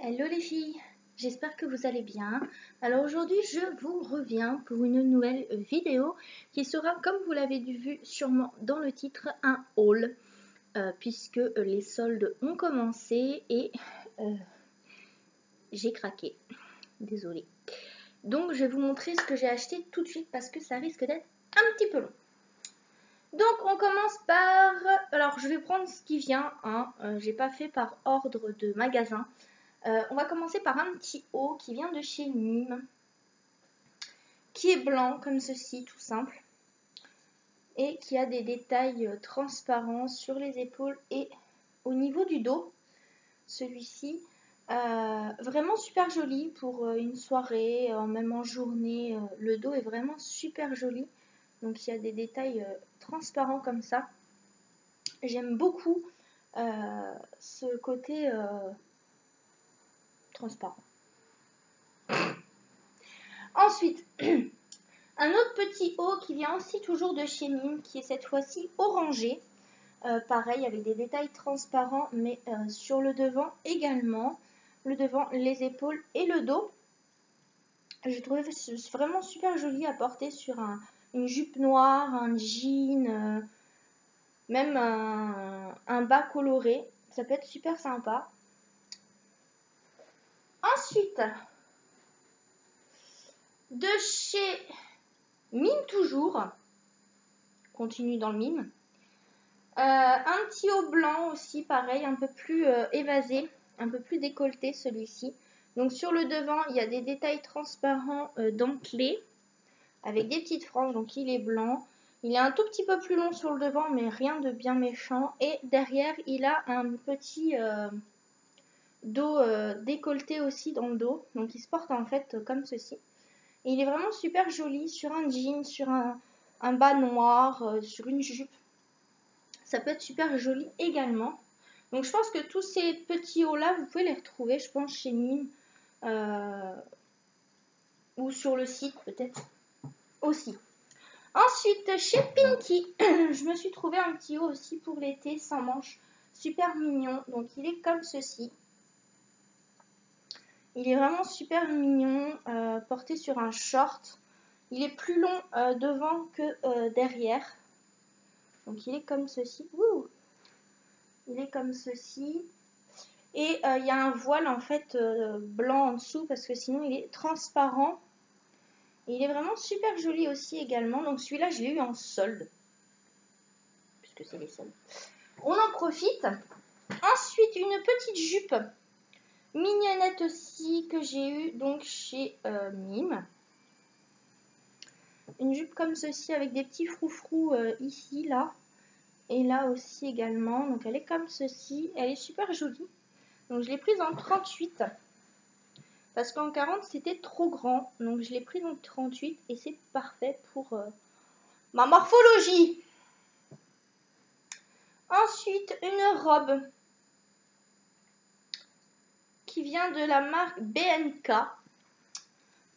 Hello les filles, j'espère que vous allez bien. Alors aujourd'hui je vous reviens pour une nouvelle vidéo qui sera, comme vous l'avez vu sûrement dans le titre, un haul puisque les soldes ont commencé et j'ai craqué, désolée. Donc je vais vous montrer ce que j'ai acheté tout de suite parce que ça risque d'être un petit peu long. Donc on commence par, alors je vais prendre ce qui vient, j'ai pas fait par ordre de magasin. On va commencer par un petit haut qui vient de chez Nîmes, qui est blanc comme ceci, tout simple, et qui a des détails transparents sur les épaules et au niveau du dos. Celui-ci, vraiment super joli pour une soirée, même en journée. Le dos est vraiment super joli, donc il y a des détails transparents comme ça. J'aime beaucoup ce côté transparent. Ensuite, un autre petit haut qui vient aussi toujours de chez Nîmes, qui est cette fois-ci orangé. Pareil, avec des détails transparents, mais sur le devant également. Le devant, les épaules et le dos. J'ai trouvé vraiment super joli à porter sur une jupe noire, un jean, même un bas coloré. Ça peut être super sympa. Ensuite, de chez Mime toujours, continue dans le mime, un petit haut blanc aussi, pareil, un peu plus évasé, un peu plus décolleté celui-ci. Donc sur le devant, il y a des détails transparents dentelés, avec des petites franges, donc il est blanc. Il est un tout petit peu plus long sur le devant, mais rien de bien méchant. Et derrière, il a un petit dos décolleté aussi dans le dos, donc il se porte en fait comme ceci. Et il est vraiment super joli sur un jean, sur un bas noir, sur une jupe. Ça peut être super joli également. Donc je pense que tous ces petits hauts là, vous pouvez les retrouver, je pense, chez Nîmes ou sur le site peut-être aussi. Ensuite, chez Pinky, je me suis trouvé un petit haut aussi pour l'été sans manches, super mignon. Donc il est comme ceci. Il est vraiment super mignon, porté sur un short. Il est plus long devant que derrière. Donc il est comme ceci. Ouh, il est comme ceci. Et il y a un voile en fait blanc en dessous parce que sinon il est transparent. Et il est vraiment super joli aussi également. Donc celui-là je l'ai eu en solde. Puisque c'est les soldes. On en profite. Ensuite une petite jupe mignonnette aussi que j'ai eu donc chez Mime. Une jupe comme ceci avec des petits froufrous ici, là. Et là aussi également. Donc elle est comme ceci. Elle est super jolie. Donc je l'ai prise en 38. Parce qu'en 40 c'était trop grand. Donc je l'ai prise en 38 et c'est parfait pour ma morphologie. Ensuite une robe qui vient de la marque BNK.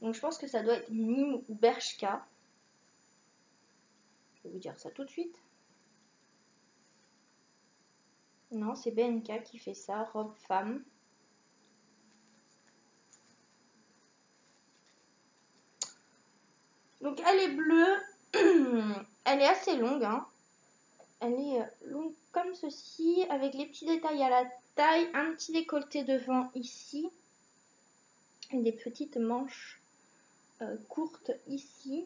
Donc je pense que ça doit être Nîmes ou Bershka. Je vais vous dire ça tout de suite. Non, c'est BNK qui fait ça, robe femme. Donc elle est bleue, elle est assez longue, hein. Elle est longue comme ceci, avec les petits détails à la taille, un petit décolleté devant ici, et des petites manches courtes ici.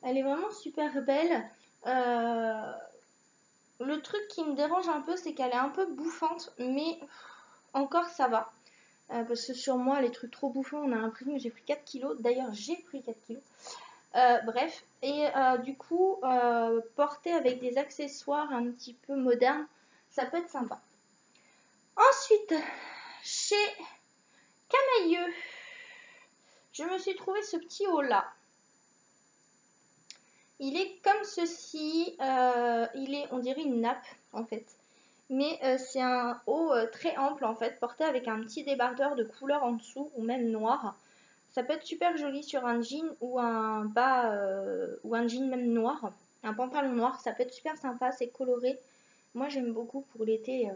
Elle est vraiment super belle. Le truc qui me dérange un peu, c'est qu'elle est un peu bouffante, mais encore ça va. Parce que sur moi, les trucs trop bouffants, on a l'impression que j'ai pris 4 kilos. D'ailleurs, j'ai pris 4 kilos. Bref, et du coup, porter avec des accessoires un petit peu modernes, ça peut être sympa. Ensuite, chez Camailleux, je me suis trouvé ce petit haut là. Il est comme ceci, il est, on dirait une nappe en fait. Mais c'est un haut très ample en fait, porté avec un petit débardeur de couleur en dessous ou même noir. Ça peut être super joli sur un jean ou un bas ou un jean même noir, un pantalon noir, ça peut être super sympa, c'est coloré. Moi j'aime beaucoup pour l'été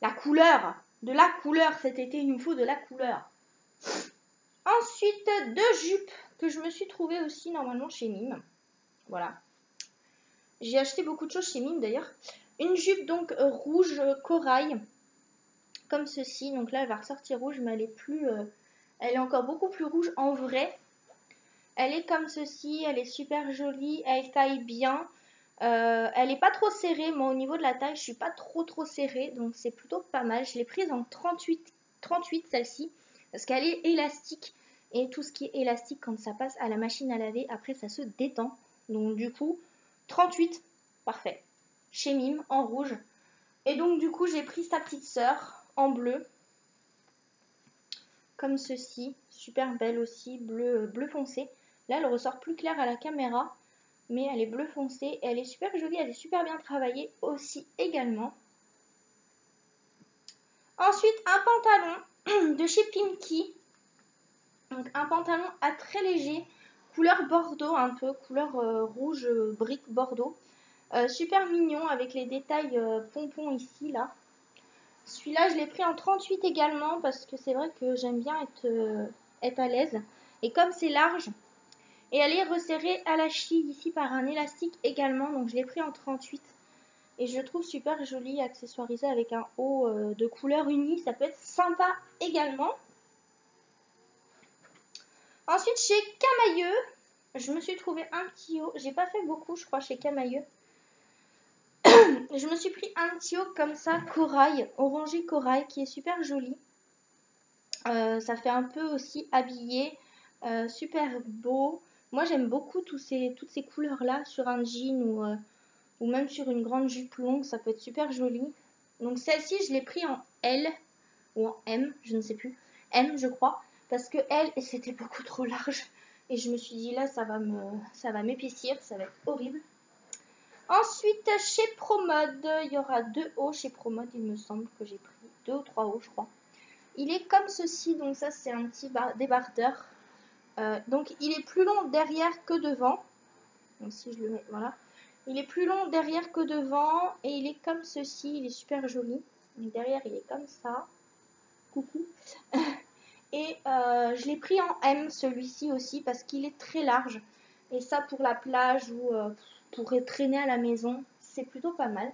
la couleur. De la couleur cet été, il nous faut de la couleur. Ensuite, 2 jupes que je me suis trouvées aussi normalement chez Mime. Voilà. J'ai acheté beaucoup de choses chez Mime d'ailleurs. Une jupe donc rouge corail, comme ceci. Donc là, elle va ressortir rouge, mais elle est plus, elle est encore beaucoup plus rouge en vrai. Elle est comme ceci, elle est super jolie, elle taille bien. Elle n'est pas trop serrée. Moi, au niveau de la taille, je suis pas trop serrée, donc c'est plutôt pas mal. Je l'ai prise en 38 celle-ci, parce qu'elle est élastique. Et tout ce qui est élastique, quand ça passe à la machine à laver, après ça se détend. Donc du coup, 38, parfait. Chez Mime, en rouge. Et donc du coup, j'ai pris sa petite sœur en bleu. Comme ceci, super belle aussi, bleu foncé. Là, elle ressort plus claire à la caméra, mais elle est bleu foncé. Elle est super jolie, elle est super bien travaillée aussi également. Ensuite, un pantalon de chez Pimkie. Donc un pantalon à très léger, couleur bordeaux un peu, couleur rouge brique bordeaux. Super mignon avec les détails pompons ici, là. Celui-là, je l'ai pris en 38 également parce que c'est vrai que j'aime bien être à l'aise. Et comme c'est large, et elle est resserrée à la cheville ici par un élastique également, donc je l'ai pris en 38. Et je le trouve super joli, accessoirisé avec un haut de couleur unie, ça peut être sympa également. Ensuite, chez Camailleux, je me suis trouvé un petit haut. J'ai pas fait beaucoup, je crois, chez Camailleux. Je me suis pris un petit haut comme ça, corail, orangé corail, qui est super joli. Ça fait un peu aussi habillé, super beau. Moi, j'aime beaucoup toutes ces couleurs-là sur un jean ou même sur une grande jupe longue. Ça peut être super joli. Donc celle-ci, je l'ai pris en L ou en M, je ne sais plus. M, je crois. Parce que L, c'était beaucoup trop large. Et je me suis dit, là, ça va m'épaissir. Ça va être horrible. Ensuite, chez Promode, il y aura 2 hauts chez Promode, il me semble que j'ai pris 2 ou 3 hauts, je crois. Il est comme ceci, donc ça c'est un petit débardeur. Donc il est plus long derrière que devant. Donc si je le mets, voilà. Il est plus long derrière que devant et il est comme ceci, il est super joli. Donc derrière il est comme ça. Coucou. Et je l'ai pris en M celui-ci aussi parce qu'il est très large. Et ça pour la plage ou pour traîner à la maison, c'est plutôt pas mal.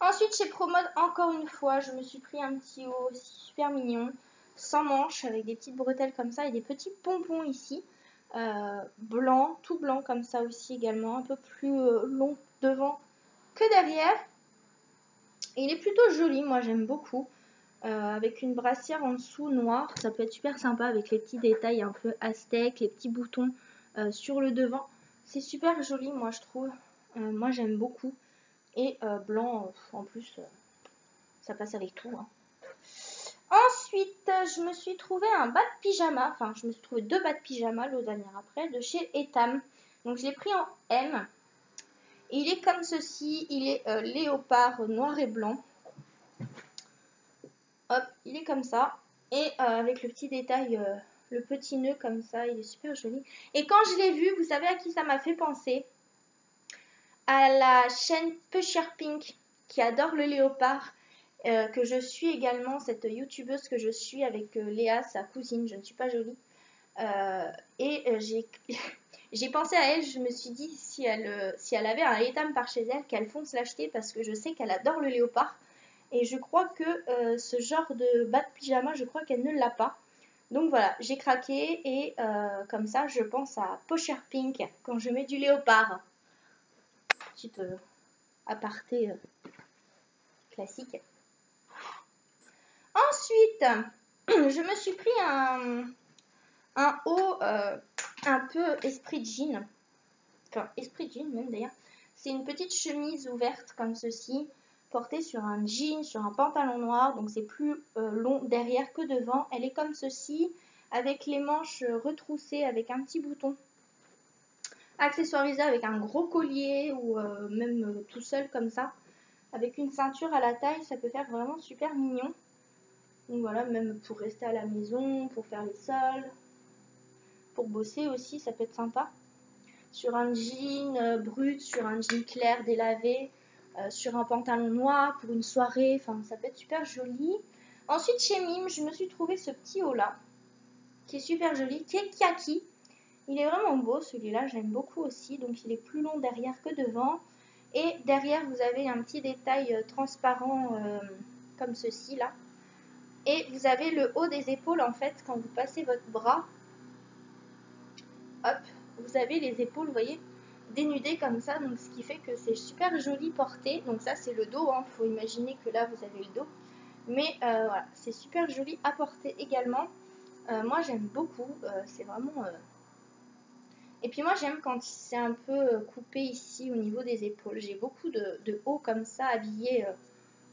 Ensuite chez Promode, encore une fois, je me suis pris un petit haut aussi super mignon, sans manches, avec des petites bretelles comme ça et des petits pompons ici. Blanc, tout blanc comme ça aussi également, un peu plus long devant que derrière. Et il est plutôt joli, moi j'aime beaucoup. Avec une brassière en dessous noire, ça peut être super sympa avec les petits détails un peu aztèques, les petits boutons sur le devant. C'est super joli, moi je trouve. Moi j'aime beaucoup. Et blanc en plus, ça passe avec tout. Hein. Ensuite, je me suis trouvé un bas de pyjama. Enfin, je me suis trouvé 2 bas de pyjama l'autre dernière après de chez Etam. Donc je l'ai pris en M. Et il est comme ceci. Il est léopard noir et blanc. Hop, il est comme ça. Et avec le petit détail, le petit nœud comme ça, il est super joli. Et quand je l'ai vu, vous savez à qui ça m'a fait penser? À la chaîne Pusher Pink qui adore le léopard. Que je suis également, cette youtubeuse que je suis avec Léa, sa cousine, je ne suis pas jolie. J'ai pensé à elle, je me suis dit si elle avait un Etam par chez elle, qu'elle fonce l'acheter parce que je sais qu'elle adore le léopard. Et je crois que ce genre de bas de pyjama, je crois qu'elle ne l'a pas. Donc voilà, j'ai craqué et comme ça, je pense à Pusher Pink quand je mets du léopard. Petite aparté classique. Ensuite, je me suis pris un haut un peu esprit jean. Enfin, esprit jean même d'ailleurs. C'est une petite chemise ouverte comme ceci, portée sur un jean, sur un pantalon noir. Donc c'est plus long derrière que devant. Elle est comme ceci, avec les manches retroussées, avec un petit bouton. Accessoirisée avec un gros collier ou même tout seul comme ça. Avec une ceinture à la taille, ça peut faire vraiment super mignon. Donc voilà, même pour rester à la maison, pour faire les sols, pour bosser aussi, ça peut être sympa. Sur un jean brut, sur un jean clair délavé, sur un pantalon noir pour une soirée. Enfin, ça peut être super joli. Ensuite, chez Mime, je me suis trouvé ce petit haut là, qui est super joli, qui est kaki. Il est vraiment beau celui-là, j'aime beaucoup aussi. Donc il est plus long derrière que devant. Et derrière, vous avez un petit détail transparent comme ceci là. Et vous avez le haut des épaules en fait, quand vous passez votre bras. Hop, vous avez les épaules, vous voyez, dénudées comme ça. Donc ce qui fait que c'est super joli porté. Donc ça c'est le dos, hein. Faut imaginer que là vous avez le dos. Mais voilà, c'est super joli à porter également. Moi j'aime beaucoup, c'est vraiment... Et puis moi j'aime quand c'est un peu coupé ici au niveau des épaules. J'ai beaucoup de hauts comme ça habillés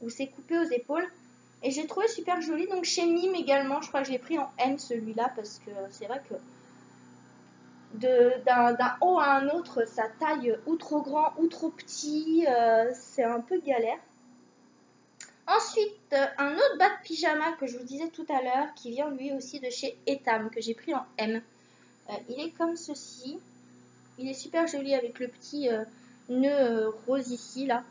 où c'est coupé aux épaules. Et j'ai trouvé super joli. Donc chez Mime également, je crois que je l'ai pris en M celui-là parce que c'est vrai que d'un haut à un autre, ça taille ou trop grand ou trop petit. C'est un peu galère. Ensuite, un autre bas de pyjama que je vous disais tout à l'heure, qui vient lui aussi de chez Etam, que j'ai pris en M. Il est comme ceci. Il est super joli avec le petit nœud rose ici, là.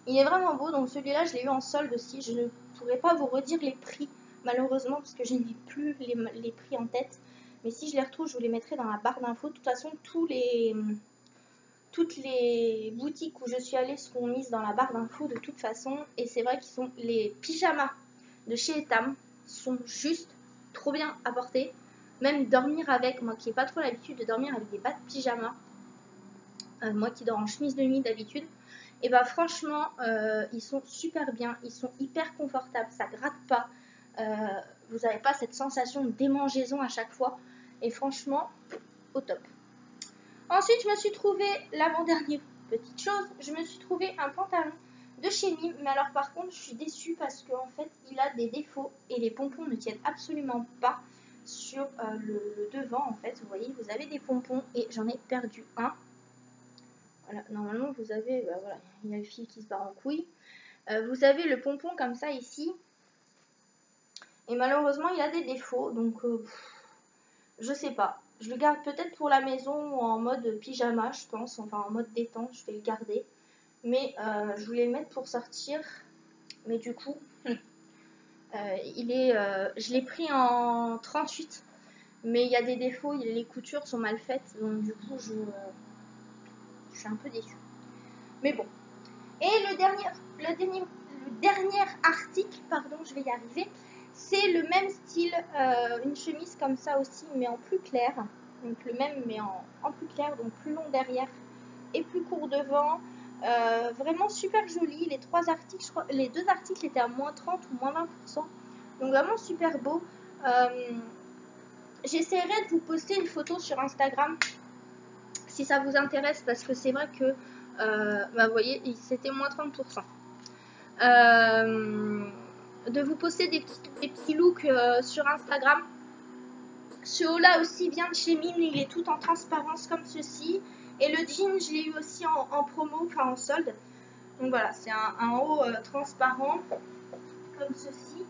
Il est vraiment beau, donc celui-là, je l'ai eu en solde aussi. Je ne pourrais pas vous redire les prix, malheureusement, parce que je n'ai plus les prix en tête. Mais si je les retrouve, je vous les mettrai dans la barre d'infos. De toute façon, toutes les boutiques où je suis allée seront mises dans la barre d'infos de toute façon. Et c'est vrai qu'ils sont les pyjamas de chez Etam sont juste trop bien à porter. Même dormir avec, moi qui n'ai pas trop l'habitude de dormir avec des bas de pyjama, moi qui dors en chemise de nuit d'habitude, et bah franchement ils sont super bien, ils sont hyper confortables, ça gratte pas, vous n'avez pas cette sensation de démangeaison à chaque fois, et franchement au top. Ensuite, je me suis trouvé l'avant-dernière petite chose, je me suis trouvé un pantalon de chez Mime, mais alors par contre je suis déçue parce qu'en fait il a des défauts et les pompons ne tiennent absolument pas sur le devant. En fait, vous voyez, vous avez des pompons et j'en ai perdu un. Voilà, normalement vous avez, bah voilà, il y a le fil qui se barre en couille. Vous avez le pompon comme ça ici, et malheureusement il a des défauts, donc je sais pas. Je le garde peut-être pour la maison en mode pyjama, je pense, enfin en mode détente, je vais le garder. Mais je voulais le mettre pour sortir, mais du coup, je l'ai pris en 38, mais il y a des défauts, les coutures sont mal faites, donc du coup je suis un peu déçue. Mais bon. Et le dernier article, pardon, je vais y arriver, c'est le même style, une chemise comme ça aussi, mais en plus clair. Donc le même, mais en plus clair, donc plus long derrière et plus court devant. Vraiment super joli. Les trois articles, je crois, les deux articles étaient à moins 30 ou moins 20%. Donc vraiment super beau. J'essaierai de vous poster une photo sur Instagram si ça vous intéresse, parce que c'est vrai que bah, vous voyez, c'était moins 30%. De vous poster des petits looks sur Instagram. Ce haut là aussi vient de chez Mime, il est tout en transparence comme ceci. Et le jean, je l'ai eu aussi en promo, enfin en solde. Donc voilà, c'est un haut transparent comme ceci.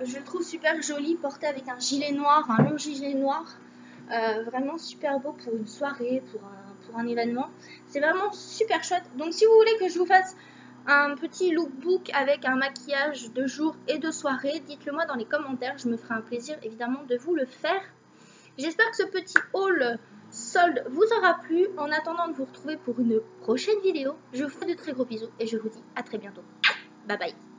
Je le trouve super joli, porté avec un gilet noir, un long gilet noir. Vraiment super beau pour une soirée, pour un événement. C'est vraiment super chouette. Donc si vous voulez que je vous fasse un petit lookbook avec un maquillage de jour et de soirée, dites-le moi dans les commentaires, je me ferai un plaisir évidemment de vous le faire. J'espère que ce petit haul solde vous aura plu. En attendant de vous retrouver pour une prochaine vidéo, je vous fais de très gros bisous et je vous dis à très bientôt. Bye bye.